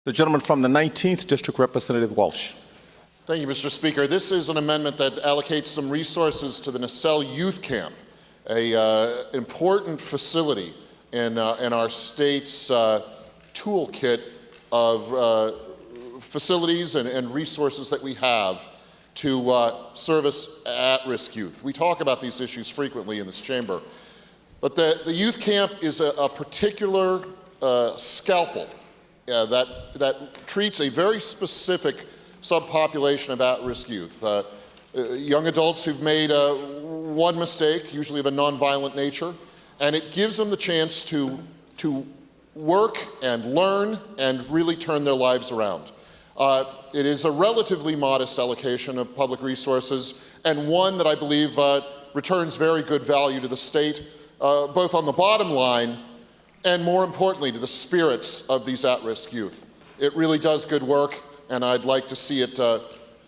The gentleman from the 19th District, Representative Walsh. Thank you, Mr. Speaker. This is an amendment that allocates some resources to the Nacelle Youth Camp, an important facility in our state's toolkit of facilities and resources that we have to service at-risk youth. We talk about these issues frequently in this chamber, but the youth camp is a particular scalpel that treats a very specific subpopulation of at-risk youth. Young adults who've made one mistake, usually of a nonviolent nature, and it gives them the chance to work and learn and really turn their lives around. It is a relatively modest allocation of public resources, and one that I believe returns very good value to the state, both on the bottom line and, more importantly, to the spirits of these at-risk youth. It really does good work, and I'd like to see it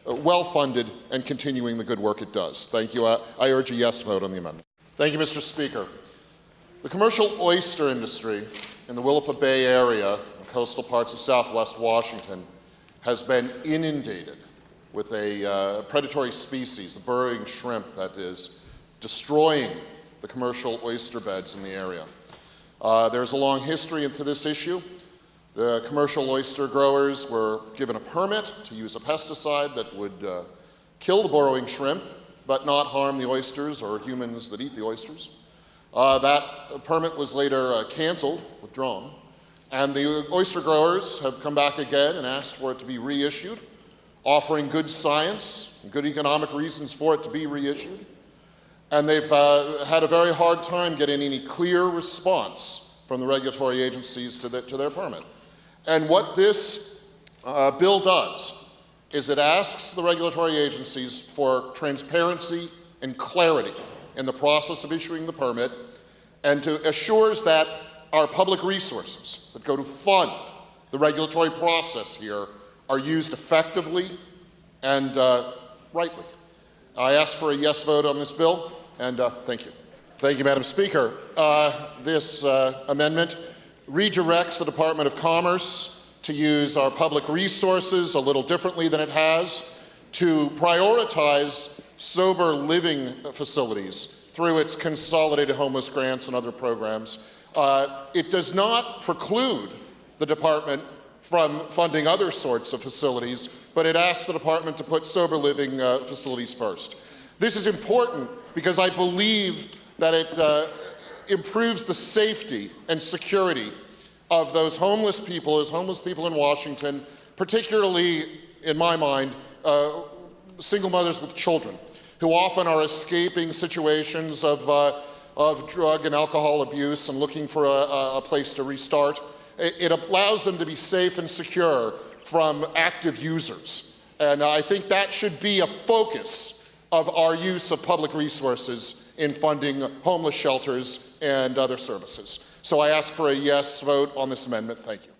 well-funded and continuing the good work it does. Thank you. I urge a yes vote on the amendment. Thank you, Mr. Speaker. The commercial oyster industry in the Willapa Bay area and coastal parts of southwest Washington has been inundated with a predatory species, the burrowing shrimp, that is destroying the commercial oyster beds in the area. There's a long history into this issue. The commercial oyster growers were given a permit to use a pesticide that would kill the burrowing shrimp, but not harm the oysters or humans that eat the oysters. That permit was later canceled, withdrawn, and the oyster growers have come back again and asked for it to be reissued, offering good science and good economic reasons for it to be reissued. And they've had a very hard time getting any clear response from the regulatory agencies to their permit. And what this bill does is it asks the regulatory agencies for transparency and clarity in the process of issuing the permit, and assures that our public resources that go to fund the regulatory process here are used effectively and rightly. I ask for a yes vote on this bill, and thank you. Thank you, Madam Speaker. This amendment redirects the Department of Commerce to use our public resources a little differently than it has, to prioritize sober living facilities through its consolidated homeless grants and other programs. It does not preclude the department from funding other sorts of facilities, but it asks the department to put sober living facilities first. This is important because I believe that it improves the safety and security of those homeless people in Washington, particularly, in my mind, single mothers with children, who often are escaping situations of drug and alcohol abuse and looking for a place to restart. It allows them to be safe and secure from active users. And I think that should be a focus of our use of public resources in funding homeless shelters and other services. So I ask for a yes vote on this amendment. Thank you.